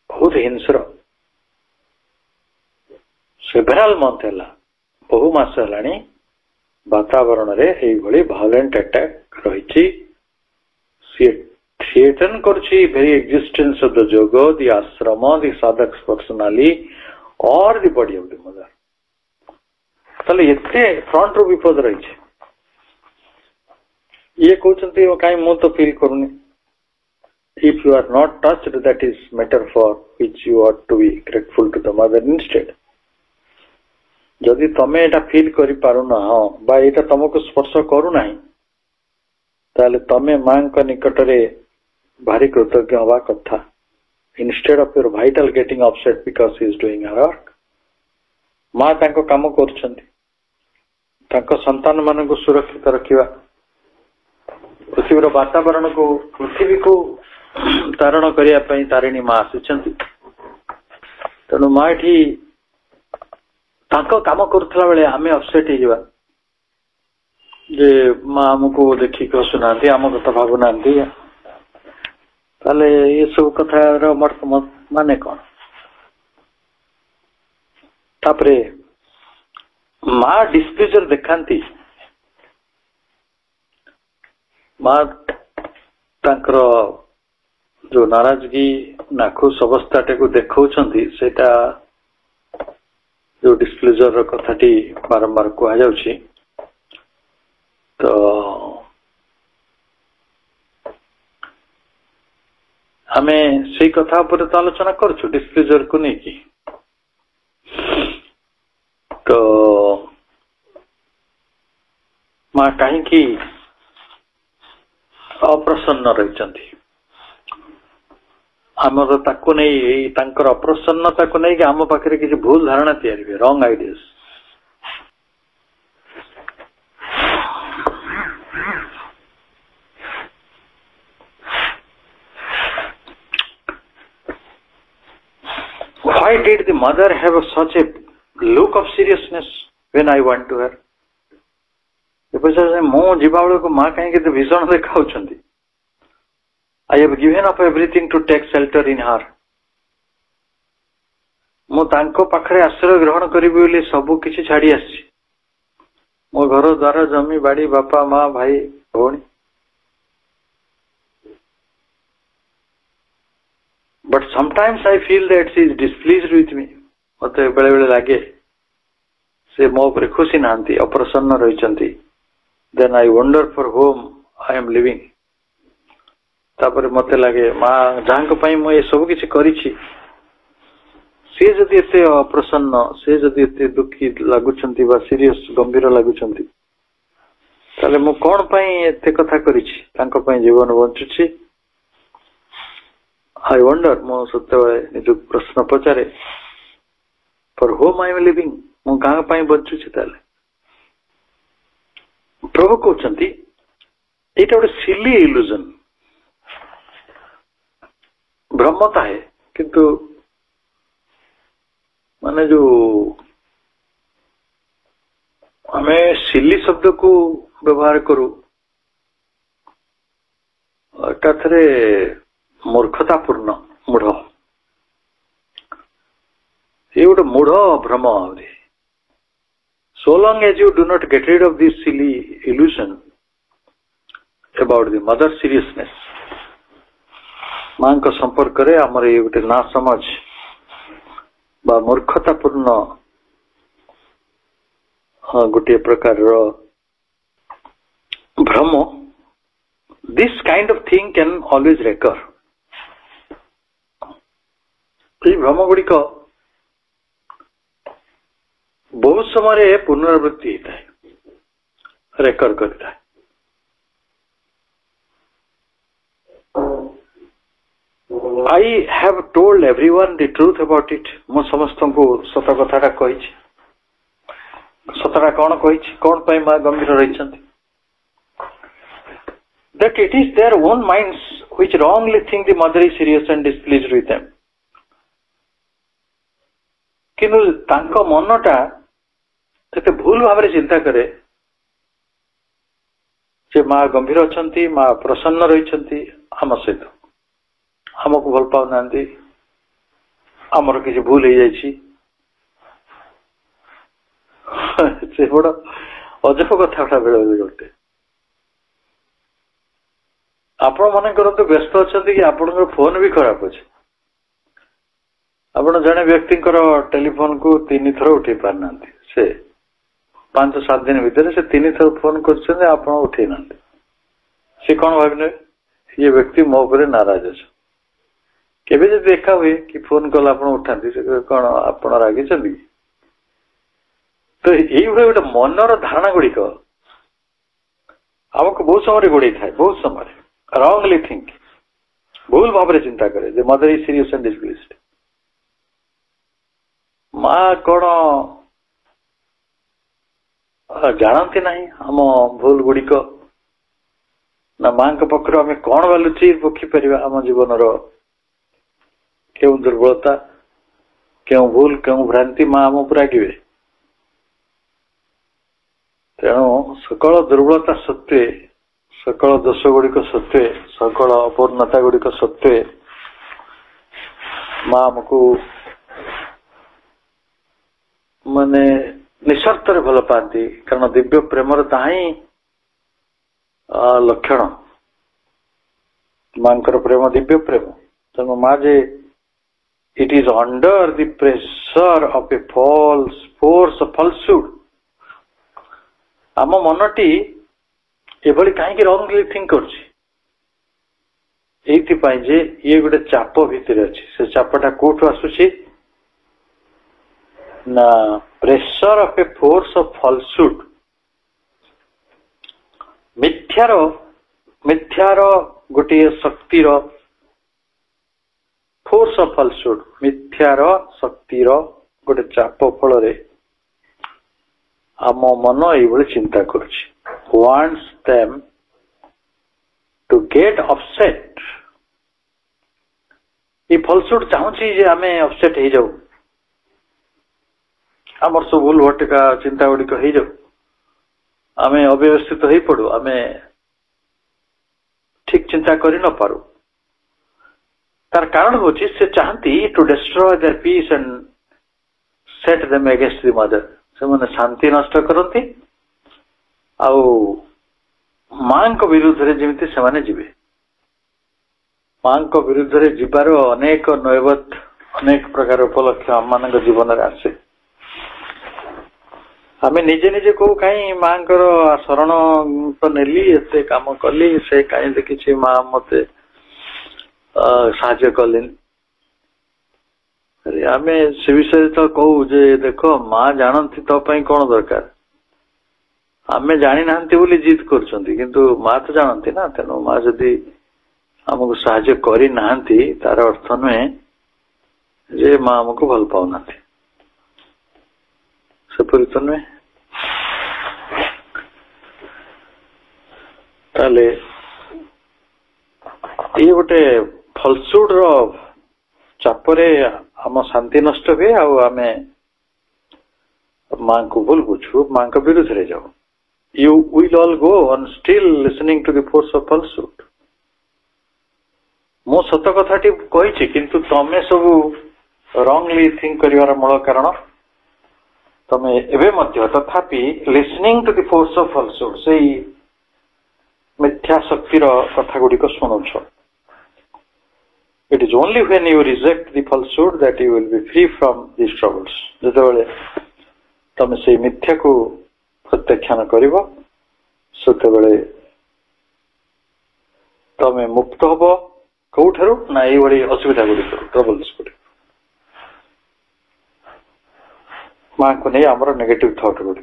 बहुत हिंस्र सेवेरल मंथ है बहु मास है वातावरण रे एई भली वायलेंट अटैक रही थ्रेटन करछि वेरी एक्जिस्टेंस ऑफ द जोग द आश्रम द साधक पर्सनाली और the body of the mother तले एते फ्रंट रो विपद रही ये कहते कहीं मु तो फील करूनी if you are not touched that is matter for which you are to be grateful to the mother instead जदि तमे एटा फील करि पारुना बा एटा तुमको स्पर्श करू नाही ताले तमे मां का निकट रे भारी कृतज्ञ हवा कथा instead of your vital getting upset because he is doing her work मां तांको काम करछंती तांको संतान मान को सुरक्षित रखिबा पृथ्वीर वातावरण को पृथ्वी को तारण करिया पई तारिणी मां आसिछंती तनु मां एठी तांको काम करथला बेले आमे अपसेट हे जिबा जे मां हमको देखि को सुनाती हम कथा भावनांती ताले ये सब कथा रो मत माने कोन तापरे मां डिस्प्लेजर देखांती मां तांकर जो नाराजगी नाखुश अवस्था को देखौछंती सेटा जो डिस्प्लेजर कथाटी बारंबार कह जाउछि तो आमे से कथा पर तो आलोचना करछु डिस्प्लेजर को नहीं की तो माँ कहीं अप्रसन्न रही आमर ताको नहीं तांकर अप्रसन्नता को नहीं कि आम पाखे किसी भूल धारणा तैयारी हुए wrong ideas Why did the mother have such a look of seriousness when I went to her? मो जीवा बेल को माँ कहीं भीषण देखा I have given up everything to take shelter in her. मो तांको पाखरे आश्रय ग्रहण करी बोली सबु किछि छाड़ी आसी मो घर द्वार जमी बाड़ी बापा माँ भाई भौणी but sometimes I feel that she is displeased with me. मत बेले बेले लगे से मो पर खुशी नांती अप्रसन्न रही then I wonder for whom I am living. तापर मत लगे माँ जहाँ पाई मु सब किसी करिछि से जदि एते अप्रसन्न से जदि एते दुखी लागुछंती बा सीरियस गंभीर लागुछंती ताले मु कोन पाई एते कथा करिछि तांको पाई जीवन बंचुछि I wonder मो सत्य निज प्रश्न पचारे for whom I am living मु कहाँ पाई बंचुछि ताले प्रभु कहउछंती एटा गोटे सिली इल्यूजन भ्रमता है किंतु माने जो हमें सिली शब्द को व्यवहार करू एकाथरे मूर्खतापूर्ण मूढ़ ये गोटे मूढ़ भ्रम so long as you do not get rid of this silly illusion about the mother seriousness मां का संपर्क करे आमर ये गोटे ना समझ बा मूर्खतापूर्ण गोटे प्रकार भ्रम this kind of thing can always recur. ये भ्रम गुड़िक बहुत समय पुनरावृत्ति होता है रेकर करता है I have told everyone the truth about it. मो समस्त को सत कथा कही सतटा कौन कही कौन पाई मां गंभीर रही that it is their own minds which wrongly think the mother is serious and displeased with them. किन्तु तांको मनटा एते भूल भाव रे चिंता करे जे मां गंभीर अछंती मां प्रसन्न रहिछंती हम सहित हमको भल पाउ नांदी हमर किछि भूल हो जाइछि से बड़ अजब कथा बेले गोटे आपण मन करते व्यस्त अच्छा कि आपण फोन भी खराब अच्छे आपण जड़े व्यक्ति टेलीफोन को 3 थर उठे पारना से 5-7 दिन भितर से 3 थर फोन कर उठे ना सी कौन भाव ये व्यक्ति मो पर नाराज अच्छे केबे जब देखा हुए कि फोन कल आप उठा कौन आप रागी तो ये गोटे मनर धारणा गुड़िक आमको बहुत समय गोड़े थाए बहुत समय wrongly think भूल भाव रे चिंता करे the mother is serious and displeased माँ कौन जानती नहीं हम भूल गुड़िक ना माँ पक्ष आम कौन वा लुचि पोखी पार आम जीवन क्यों दुर्बलता क्यों भूल क्यों भ्रांति माँ आम रागे तेणु सकल दुर्बलता सत्वे सकल दोष गुड़िक सत्वे सकल अपूर्णता गुड़िक सत्वे माँ आमको माने निस्वार्थ भल पाती कारण दिव्य प्रेमर ताही लक्षण मां प्रेम दिव्य प्रेम तेणु माँ जे it is under the pressure of a false force of falsehood आम मनटी एभली कहीं रंगली थिंक कर ये गोटे चाप भितर अच्छी से चापटा कोठू आसुची ना pressure of a force of falsehood मिथ्यार गोटे शक्तिर फोर्स ऑफ फॉल्सहुड मिथ्यार शक्तिर गोटे चाप फल आम मन ये चिंता करुच्ची wants them to get upset ये फलसुट चाहूची जे आमे अपसेट हो जाऊ आमर सब भूल भटका चिंता गुड़िक हो जाऊ आमे अव्यवस्थित हो पड़ू आमे ठीक चिंता करि न पारू तार कारण होची से चाहती to destroy their peace and set them against the mother से माने शांति नष्ट करती आउ मां को विरुद्ध रे जेमिति से माने जीवे मां को विरुद्ध रे जीवार अनेक नैबत अनेक प्रकार उपलक्ष्य आम मान जीवन रे आसे आमे निजे निजे को कहीं मां शरण तो नेली एते काम कली से कहीं देखी मां मते साहाय्य कलिन अरे आमे से विषय तो कहू जे देखो मां जानती तो पई कौन दरकार आमे जानी नांती बोली जिद करछंती किंतु मां तो जानती ना तेनो मां जदी हमको साहाय्य करी नांती तार अर्थ नुहे जे मां हमको भल पाउ नांती सपरि तो नुहे ताले ये गोटे फलसुड रो चापरे आम शांति नष्ट हुए आमे मां को भूल बुझू मां को विरुद्ध रे जाओ you will all go on still listening to the force of falsehood मो सत कथाटी कही किंतु तमे सब रॉन्गली थिंक करिवार मूल कारण तमे एबे मध्य तथापि listening to the force of falsehood से मिथ्या शक्तिर कथा गुडी को सुनुछ it is only when you reject the falsehood that you will be free from this troubles जतबेले तमे से मिथ्या को प्रत्याख्यान करिवो सेतेबेले तमे मुक्त हबो कौठारू ना ये बड़ी असुविधा गुड़ी ट्रबल्स गुड़ी मां को नहीं आमर नेगेटिव थॉट गुड़ी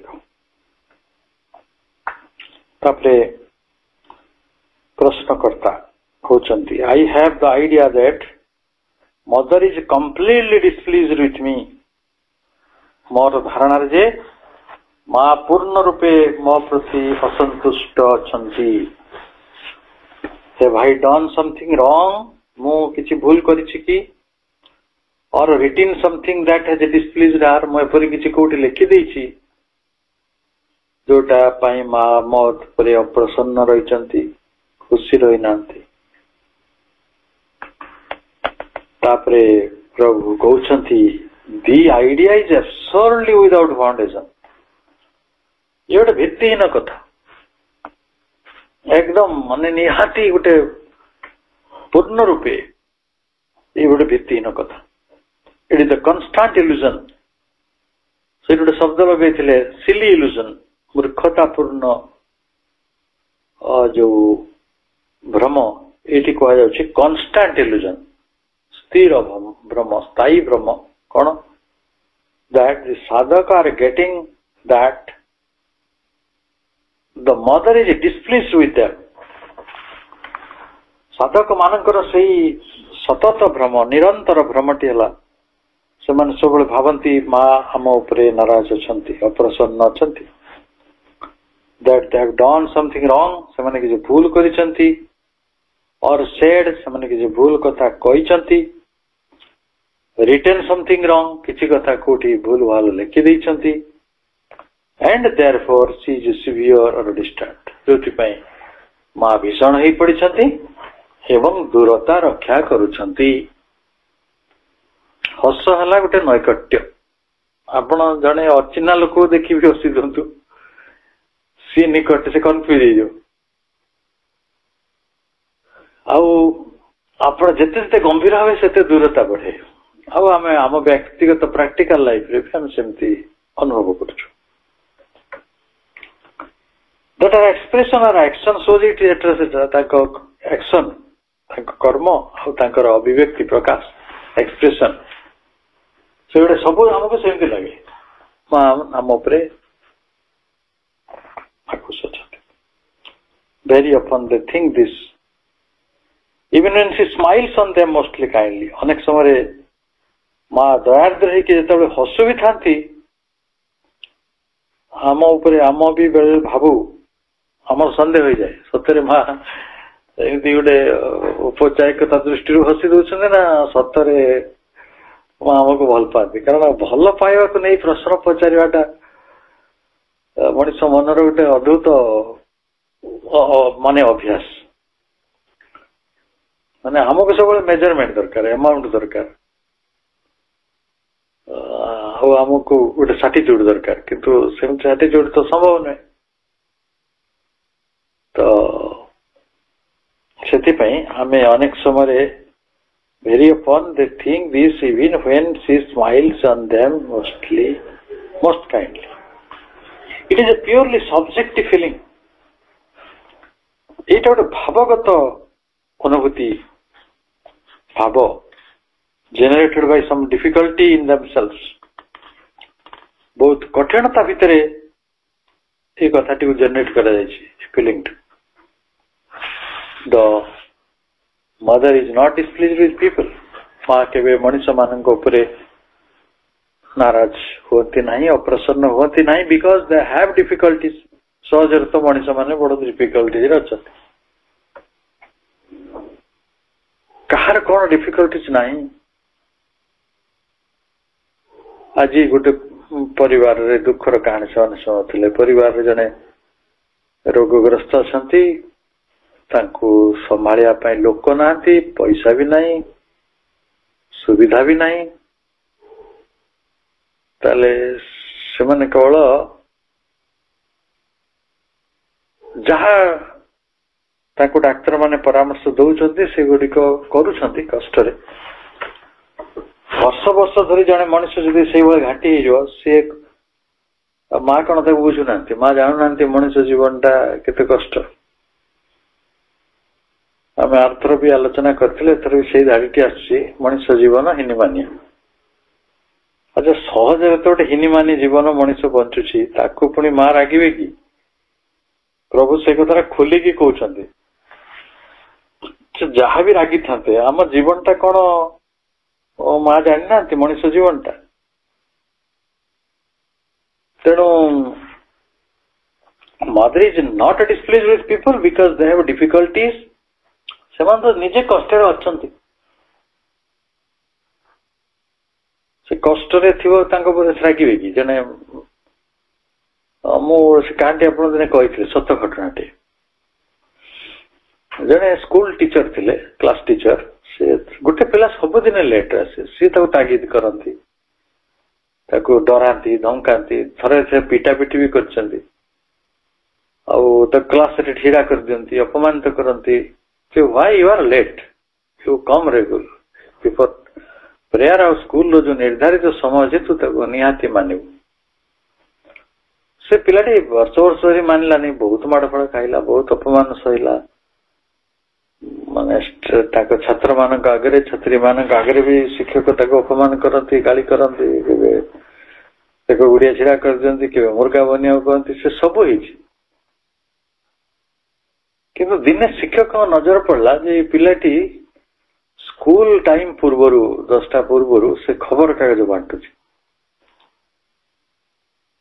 तापरे प्रश्नकर्ता होचंती I have the idea that mother is completely displeased with me मोर धारणा जे मां पूर्ण रूपे मो प्रति असंतुष्ट अछंती have I done something wrong मो किछि भूल करिछि कि और written something that has displeased her मो एपरि किछि कोठी लिखि दैछि जोटा पई मा मो परे अप्रसन्न रहिचंती खुशी रहि नांती तापरे प्रभु कहउछंती the idea is absurdly without foundation ये गोटे भित्तिहीन कथा एकदम माने निहाती गोटे पूर्ण रूपे ये गोटे भित्तिहीन कथा it is the constant illusion से गोटे शब्द लगे सिली इल्यूजन मूर्खतापूर्ण जो भ्रम ये कह जाउछि कन्स्टांट इल्यूजन स्थिर भ्रम स्थायी भ्रम कौन दैट द साधक are getting that the mother is displeased with them साधक मानकर सही सतत भ्रम निरंतर भ्रमटी है से सब भावती माँ आम उपरे नाराज अछंती अप्रसन्न अछंती that they have done something wrong से माने किसी भूल करिसंती और सेड से माने किसी भूल कथा कहिसंती रिटन समथिंग रॉन्ग किसी कथा कोठी भूल भाल लिखि दैसंती and therefore she is severe or distant जोथिपाई मां भीषण ही पड़िछंती एवं दूरता रक्षा करूछंती हस हला गोटे नैकट्य आपण जने अचिना लोक देखि भी हसी दंतु सी निकट से कंफ्यूज हो आउ आपण जते जते गंभीर हवे सेते दूरता बढ़े आउ आमे आम व्यक्तिगत प्रैक्टिकल लाइफ रे हम सेमती अनुभव करछु that are expression or action shows it ताको action ताको कर्म और ताकर अभिव्यक्ति प्रकाश expression से गोटे सब हमको सेमती लगे आम उपरे आकुश अच्छा very often they think this even when she smiles on them mostly kindly अनेक समय माँ दयार्द्र है कि जब हसु भी थांती आम उपरे आम भी बेले भावु आम संदेह हो जाए सतरे माँ एमती गोटे उपचारिकता दृष्टि हसी दौरान ना सतरे माँ आमको भल पाती कारण भल पाइबा को नहीं प्रश्न पचारिबाटा मनीष मनर गोटे अद्भुत माने अभ्यास माने आमको सब मेजरमेंट दरकार अमाउंट दरकार आमको गोटे साटिट्यूड दरकार किंतु सेमती साटिट्यूड तो संभव नहीं तो से आमे अनेक समय very often they think this even when she smiles on them most kindly. It is a purely subjective feeling. It is a bhavagata anubhuti, bhava, generated by some difficulty in themselves. बहुत कठिनता भितरे ये कथाटी को generate करा जायछि feeling. The mother is not displeased with people. माँ केवे मनुष्य मानक उपरे नाराज होती नहीं अप्रसन्न होती नहीं because they have difficulties. सहजर तो मनुष्य माने बड़ difficulties अच्छा कहार कौन difficulties नहीं आज गोटे परिवार रे दुखर कहानी से शुणुले परिवार रे जने रोगग्रस्त अछंती तांको संभालिया पाई लोक नांती पैसा भी नहीं सुविधा भी नहीं ताले से माने केवल जहा तांको डाक्टर माने परामर्श दउछंती से गुडी को करूछंती कष्ट रे वर्ष वर्ष धरी जने मनुष्य जदि सेही भली घाटी हो से माँ कौन तक बुझु नांती माँ जानू नांती मनुष्य जीवनटा केते कष्ट आम आरथर भी आलोचना करथिले एथर भी सेही धाडीटी आछि मनुष्य जीवन हिनिमानी अच्छा सहज गोटे हिनिमानी जीवन मनुष्य बंचुछि ताकू पुणी माँ रागिबे कि प्रभु से कथा खोलिकी कहउछंती जहाँ भी रागी थांते आम जीवनटा कौन माँ जानी ना मनुष्य जीवनटा तेणु mother is not displeased with people because they have difficulties से तो निजे कष्ट अच्छा से कष्ट रागिबे कि जने मुझे कहानी आप दिने कही सत घटनाटे जने स्कूल टीचर थिले क्लास टीचर से गोटे पिला सबुदिन लेट आसे सी तागिद करती डराती धमकाती थरे से पिटापिटी भी करछंती क्लास रे ठिड़ा कर दियंती अपमानित करती why you are late you come regular before prayer और स्कूल जो निर्धारित समय अच्छे तू निहाती मानव से पिलाटी वर्ष वर्ष धरी मानला नहीं बहुत माड़ फड़ खाइला बहुत अपमान सहला माने छात्र मान आगे छात्री मान आगे भी शिक्षक अपमान करती गाली करती गुड़िया छिड़ा कर दियंती के मुर्गा बनिया कहती से सब हो किंतु दिने शिक्षक नजर पड़ला जे पिलाटी स्कूल टाइम पूर्वर 10टा पूर्वर से खबर कागज बांटुची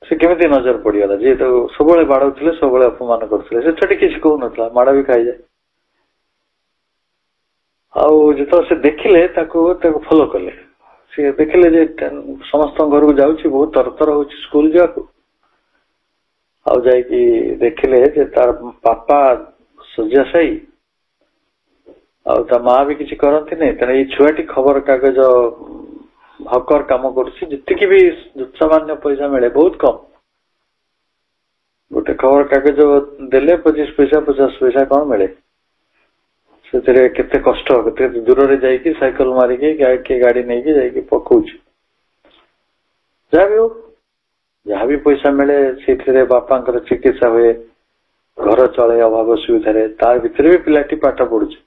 से केमिति नजर पड़गला जे तो सब बाड़ौले सब अपमान करते से छोटी किसी कहू ना माड़ भी खाई जाए जो से देखिले फॉलो कले सी देखिले जे समस्त घर को जाऊँ बहुत तरतर हो स्कूल जाकू जाकि देखिले जे तार पापा शय्याशायी माँ भी किसी करती नहीं तेना ये छुआटी खबर कागज हकर काम करती भी सामान्य पैसा मिले बहुत कम गोटे खबर कागज देले 25 पैसा 50 पैसा कौन मिले से केते कष्ट केते दूर रे जाइकी साइकिल मारिकी गाड़ी नहीं की जाइकी पकाउछ जहाँ भी पैसा मिले से बापा चिकित्सा हुए घर चले अभाव सुविधा तार भितर भी पिलाटी पाठ पढ़ुचे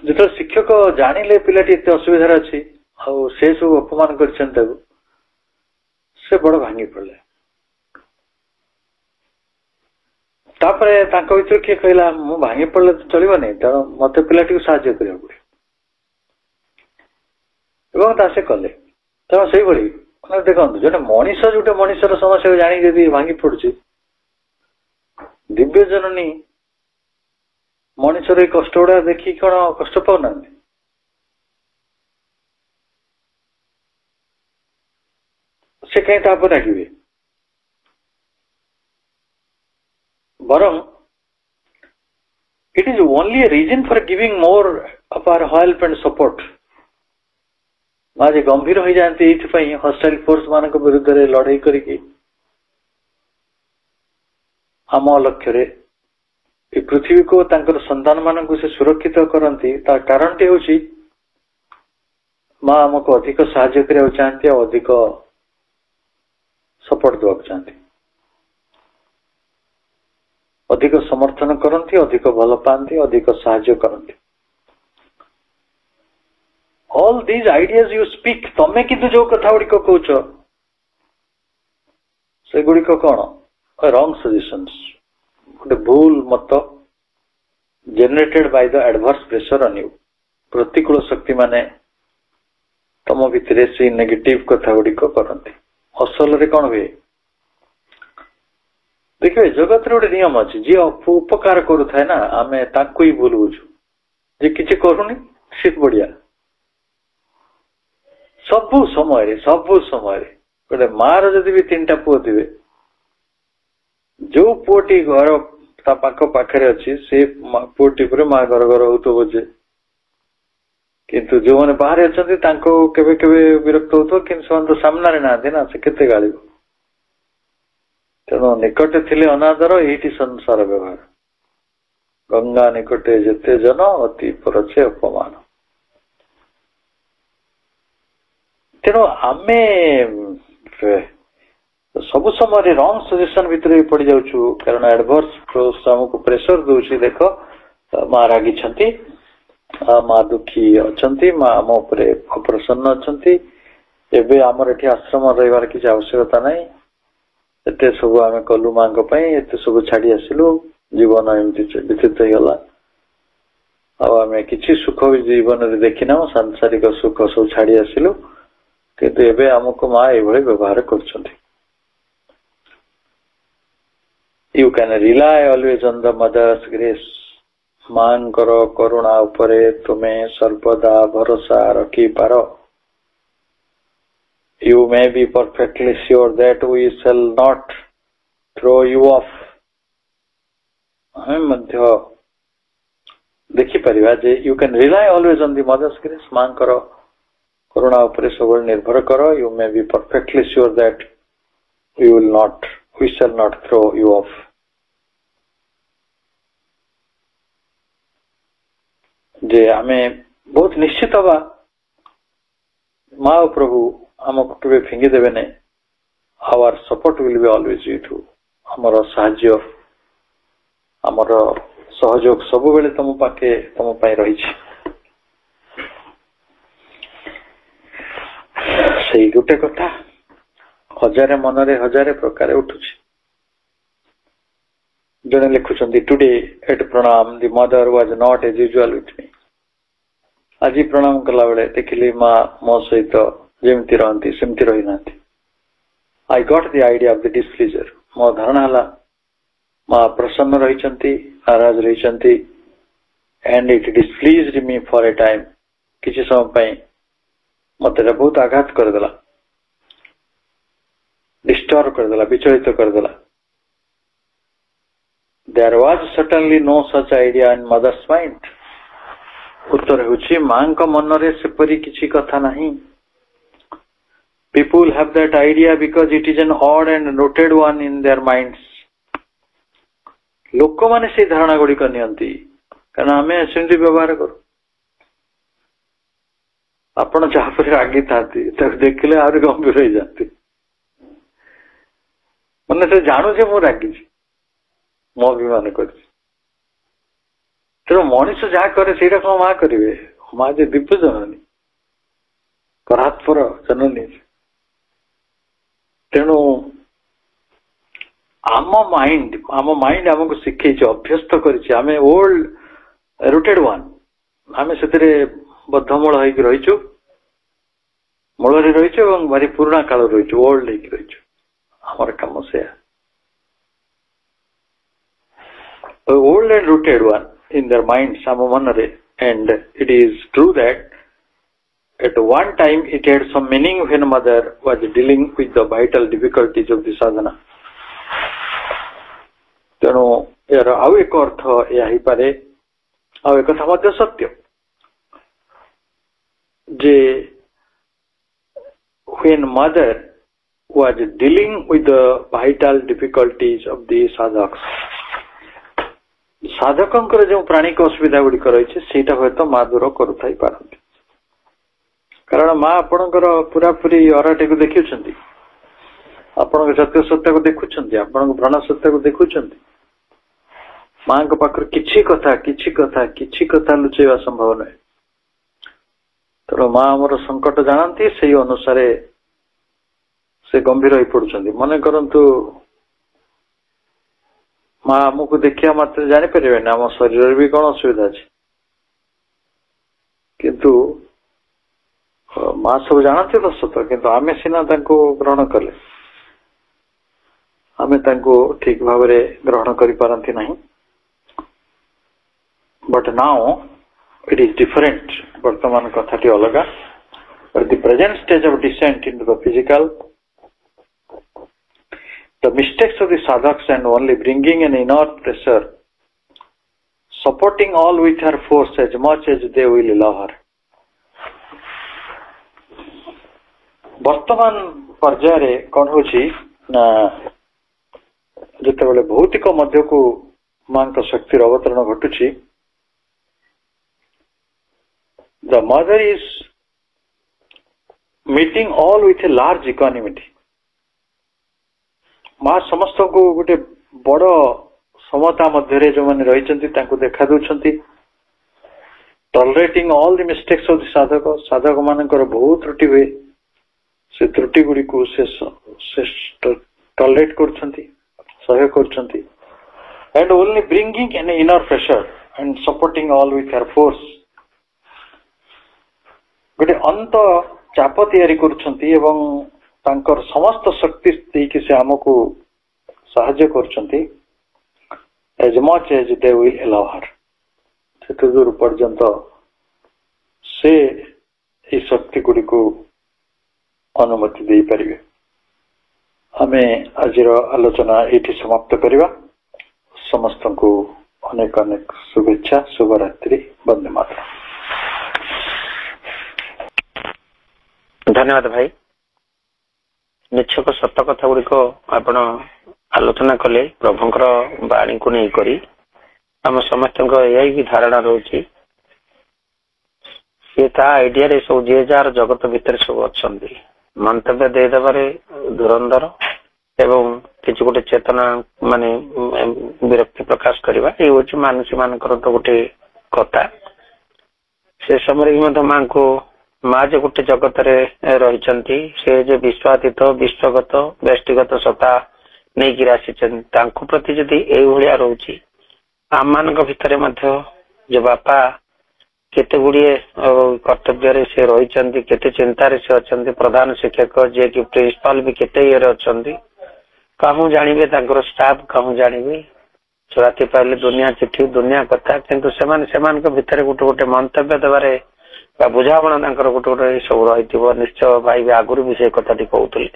जो शिक्षक जानिले पिलाटी एत असुविधा अच्छी से सब अपमान कर से बड़ भांगी पड़े तापर भर किए कहला मु भांगी पड़े तो चलो नहीं तेणु मत पिलाटी साहाଯ୍य करा पड़े से कले तेणु से भाई देखो जो मनीष जो मनीषर समस्या जानी जदि भांगी पड़ुची दिव्य जननी मनीषर कष्ट गुड़ा देखी कौन कष्ट पाऊना से कहीं तापर रागे बरं it is only a reason for giving more of our help and support माजे गंभीर हो जाते ये हॉस्टाइल फोर्स मान विरुद्ध लड़ाई करके आम लक्ष्य पृथ्वी को तांकर संतान मान को से सुरक्षित करती कारण टे हूँ माँ आमको अधिक साहाय्य करने चाहती अधिक सपोर्ट देवा चाहती अधिक समर्थन करती अधिक भल पाती अधिक साहाय्य करती all these ideas you speak तमें किंतु जो कथा गुड़िक कौच से गुड़िक कौन रॉन्ग सजेशंस गोटे भूल मत generated by the adverse pressure on you प्रतिकूल शक्ति माने तम भितर से नेगेटिव कथा गुड़िक करती असल रे कौन हुए देखिए जगत रे गोटे नियम अच्छी जी उपकार करूए ना आम ताकू ही भूल बुझु जे किसी करूनी सी बढ़िया सबु समय गोटे मार जदि भी 3टा पुओ थे जो पुओटी घर पाखे अच्छी से पुओटी पर माँ घर घर होजे किंतु जो मैंने बाहर अच्छा केवे केवे विरक्त हो कि तो सामने ना ना से केते गाड़ी तेणु निकटे थिले अनादर यही संसार व्यवहार गंगा निकटे जेते जन अति परछे अपमान तेणु आमे सब समय रॉन्ग सजेशन भितर पड़ जाऊँ कारण एडवर्स आमको प्रेशर दूसरी देख माँ रागी माँ दुखी अच्छा माँ आम अप्रसन्न अच्छा एवं आमर ये आश्रम रही किसी आवश्यकता ना एत सब आम कलु माँ एत सब छाड़ी आसलु जीवन एमती व्यतीत होगा आम कि सुख भी जीवन में देखना सांसारिक सुख सब छाड़ी आसलु किंतु एबे आमको माँ ये व्यवहार कर you can rely always on the mother's grace मां करुणा उपरे तुम्हें सर्वदा भरोसा रखी पार you may be perfectly sure that we shall not throw you off हमें मध्य देखी परिवा जे you can rely always on the mother's grace मां करुणा उपरे सब निर्भर कर you may be perfectly sure that we shall not throw you off जे आमे बहुत निश्चित हवा माँ प्रभु आमको के फिंगी देवे नहीं our support will be always with you आमर साहाय्य आमर सहयोग सब बेले तुम पाखे तुम पाई रही से गोटे कथा हजारे मनरे हजारे प्रकार उठुछि जने लिखुचंदी टुडे एट प्रणाम the mother was not as usual with me आज प्रणाम कला बेले देखिली माँ मो सहित जमती रहती सेमती रही ना I got the idea of the displeasure मो धारणा है माँ प्रसन्न रही नाराज रही and it displeased me for a time किसी समय मत बहुत आघात करदेला डिस्टर्ब करदेला विचलित करदेला There was certainly no such idea in mother's mind. उत्तर होची मां का मनरे सेपरी किसी कथा नहीं. People have that idea because it is an odd and noted one in their minds. लोक माने से धारणा गुड़ी करनी होती कारण हमें सेमती व्यवहार करो आपण जहाँ पर रागी था देखले और गंभीर हो जाती ମାନେ ସେ ଜାଣୁଛେ ମୁଁ ରାଗିଛି, ମୁଁ ଅଭିମାନ କରିଛି। ତେଣୁ ମଣିଷ ଯାହା କରେ ସେଇଟା କଣ ମା କରିବେ? ମା ଯେ ଦିବ୍ୟ ଜନନୀ, ପରାତ୍ପର ଜନନୀ। ତେଣୁ ଆମ ମାଇଣ୍ଡ ଆମକୁ ଶିଖେଇଛି, ଅଭ୍ୟସ୍ତ କରିଛି। ଆମେ ଓଲ୍ଡ ରୁଟେଡ ୱାନ୍, ଆମେ ସେଥିରେ ବଦ୍ଧମୂଳ ହେଇକି ରହିଛୁ, ମୂଳରେ ରହିଛୁ ଏବଂ ଭାରି ପୁରୁଣା କାଳ ରହିଛୁ, ଓଲ୍ଡ ହେଇକି ରହିଛୁ। ଆମର କାମ ସେୟା, old and rooted one in their minds, ଆମ ମନରେ। And it is true that at one time it had some meaning when mother was dealing with the vital difficulties of the sadhana. ତେଣୁ ଏହାର ଆଉ ଏକ ଅର୍ଥ ଏହା ହେଇପାରେ, ଆଉ ଏକ କଥା ମଧ୍ୟ ସତ୍ୟ ଯେ when mother was dealing with the vital difficulties of the sadhaks, ସାଧକଙ୍କର ଯେଉଁ ପ୍ରାଣିକ ଅସୁବିଧା ଗୁଡିକ ରହିଛି ସେଇଟା ହୁଏତ ମା ଦୂର କରୁଥାଇ ପାରନ୍ତି। କାରଣ ମା ଆପଣଙ୍କର ପୁରାପୁରି ଅରାଟିକୁ ଦେଖୁଛନ୍ତି, ଆପଣଙ୍କ ସତ୍ୟ ସତ୍ୟକୁ ଦେଖୁଛନ୍ତି, ଆପଣଙ୍କ ଭ୍ରଣ ସତ୍ୟକୁ ଦେଖୁଛନ୍ତି। ମାଙ୍କ ପାଖରୁ କିଛି କଥା ଲୁଚେଇବା ସମ୍ଭବ ନୁହେଁ। ତେଣୁ ମା ଆମର ସଙ୍କଟ ଜାଣନ୍ତି, ସେଇ ଅନୁସାରେ ସେ ଗମ୍ଭୀର ହେଇ ପଡୁଛନ୍ତି। ମନେ କରନ୍ତୁ ମା ଆମକୁ ଦେଖିବା ମାତ୍ରେ ଜାଣିପାରିବେନି ଆମ ଶରୀରରେ ବି କଣ ଅସୁବିଧା ଅଛି, କିନ୍ତୁ ମା ସବୁ ଜାଣନ୍ତି ତ ସତ, କିନ୍ତୁ ଆମେ ସିନା ତାଙ୍କୁ ଗ୍ରହଣ କଲେ, ଆମେ ତାଙ୍କୁ ଠିକ ଭାବରେ ଗ୍ରହଣ କରିପାରନ୍ତି ନାହିଁ। But now eat is different, ବର୍ତ୍ତମାନ କଥାଟି ଅଲଗା। At the present stage of descent into the physical, the mistakes of the sadhaks and only bringing an inner pressure, supporting all with her force as much as they will allow her. ବର୍ତ୍ତମାନ ପର୍ଯ୍ୟାୟରେ କଣ ହଉଛି ନା, ଯେତେବେଳେ ଭୌତିକ ମଧ୍ୟକୁ ମାଙ୍କ ଶକ୍ତିର ଅବତରଣ ଘଟୁଛି, the mother is meeting all with a large equanimity. ମା ସମସ୍ତଙ୍କୁ ଗୋଟେ ବଡ ସମତା ମଧ୍ୟରେ ଯୋଉମାନେ ରହିଛନ୍ତି ତାଙ୍କୁ ଦେଖା ଦଉଛନ୍ତି। Tolerating all the mistakes of the sadhak, ସାଧକ ମାନଙ୍କର ବହୁତ ତ୍ରୁଟି ହୁଏ, ସେ ତ୍ରୁଟି ଗୁଡିକୁ ସେ ଟଲରେଟ୍ କରୁଛନ୍ତି, ସହ୍ୟ କରୁଛନ୍ତି। and only bringing an inner pressure and supporting all with her force, ଗୋଟେ ଅନ୍ତ ଚାପ ତିଆରି କରୁଛନ୍ତି ଏବଂ ତାଙ୍କର ସମସ୍ତ ଶକ୍ତି ଦେଇକି ସେ ଆମକୁ ସାହାଯ୍ୟ କରୁଛନ୍ତି। as much as they will allow her, ସେତେ ଦୂର ପର୍ଯ୍ୟନ୍ତ ସେ ଏହି ଶକ୍ତି ଗୁଡ଼ିକୁ ଅନୁମତି ଦେଇପାରିବେ। ଆମେ ଆଜିର ଆଲୋଚନା ଏଇଠି ସମାପ୍ତ କରିବା। ସମସ୍ତଙ୍କୁ ଅନେକ ଅନେକ ଶୁଭେଚ୍ଛା, ଶୁଭରାତ୍ରି, ବନ୍ଦେ ମାତରମ୍। ଧନ୍ୟବାଦ ଭାଇ। ନିଚ୍ଛକ ସତ କଥା ଗୁଡିକ ଆପଣ ଆଲୋଚନା କଲେ ପ୍ରଭୁଙ୍କର ବାଣୀକୁ ନେଇକରି। ଆମ ସମସ୍ତଙ୍କ ଏହା ବି ଧାରଣା ରହୁଛି ସିଏ ତା ଆଇଡିଆରେ ସବୁ ଯିଏ ଯାହାର ଜଗତ ଭିତରେ ସବୁ ଅଛନ୍ତି, ମନ୍ତବ୍ୟ ଦେଇଦେବାରେ ଧୁରନ୍ଧର ଏବଂ କିଛି ଗୋଟେ ଚେତନା ମାନେ ବିରକ୍ତି ପ୍ରକାଶ କରିବା, ଏଇ ହଉଛି ମାନୁଷୀ ମାନଙ୍କର ତ ଗୋଟେ କଥା। ସେ ସମୟରେ ବି ମଧ୍ୟ ମାଙ୍କୁ ମା ଯେ ଗୋଟେ ଜଗତରେ ରହିଛନ୍ତି, ସେ ଯେ ବିଶ୍ୱାତୀତ ବିଶ୍ୱଗତ ବ୍ୟଷ୍ଟିଗତ ସତ୍ତା ନେଇକିରି ଆସିଛନ୍ତି, ତାଙ୍କ ପ୍ରତି ଯଦି ଏଇଭଳିଆ ରହୁଛି, ଆମମାନଙ୍କ ଭିତରେ ମଧ୍ୟ ଯେ ବାପା କେତେ ଗୁଡିଏ କର୍ତ୍ତବ୍ୟରେ ସେ ରହିଛନ୍ତି, କେତେ ଚିନ୍ତାରେ ସେ ଅଛନ୍ତି, ପ୍ରଧାନ ଶିକ୍ଷକ ଯିଏକି ପ୍ରିନ୍ସିପାଲ ବି କେତେ ଇଏରେ ଅଛନ୍ତି, କାହୁଁ ଜାଣିବେ ତାଙ୍କର ଷ୍ଟାଫ କାହୁଁ ଜାଣିବେ, ରାତି ପାଇଲେ ଦୁନିଆ ଚିଠି ଦୁନିଆ କଥା, କିନ୍ତୁ ସେମାନେ ସେମାନଙ୍କ ଭିତରେ ଗୋଟେ ଗୋଟେ ମନ୍ତବ୍ୟ ଦେବାରେ ବା ବୁଝାମଣା ତାଙ୍କର ଗୋଟେ ଗୋଟେ ସବୁ ରହିଥିବ। ନିଶ୍ଚୟ ଭାଇ ବି ଆଗରୁ ବି ସେ କଥାଟି କହୁଥିଲେ,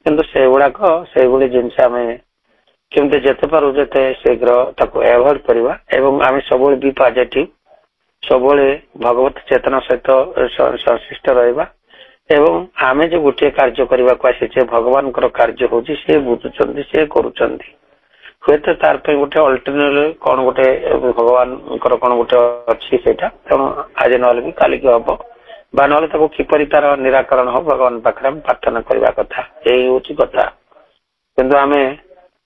କିନ୍ତୁ ସେଗୁଡାକ ସେଇଭଳି ଜିନିଷ ଆମେ କେମିତି ଯେତେ ପାରୁ ଯେତେ ଶୀଘ୍ର ତାକୁ ଆଭଏଡ୍ କରିବା ଏବଂ ଆମେ ସବୁବେଳେ ବି ପଜିଟିଭ, ସବୁବେଳେ ଭଗବତ ଚେତନା ସହିତ ସଂଶ୍ଳିଷ୍ଟ ରହିବା ଏବଂ ଆମେ ଯେ ଗୋଟିଏ କାର୍ଯ୍ୟ କରିବାକୁ ଆସିଛେ, ଭଗବାନଙ୍କର କାର୍ଯ୍ୟ ହଉଛି ସେ ବୁଝୁଛନ୍ତି, ସେ କରୁଛନ୍ତି। ହୁଏତ ତାର ପାଇଁ ଗୋଟେ ଅଲ୍ଟରନେଟିଭ କଣ ଗୋଟେ ଭଗବାନଙ୍କର କଣ ଗୋଟେ ଅଛି ସେଇଟା, ତେଣୁ ଆଜି ନହେଲେ ବି କାଲିକି ହବ, ବା ନହେଲେ ତାକୁ କିପରି ତାର ନିରାକରଣ ହବ ଭଗବାନ ପାଖରେ ଆମେ ପ୍ରାର୍ଥନା କରିବା କଥା। ଏଇ ହଉଛି କଥା। କିନ୍ତୁ ଆମେ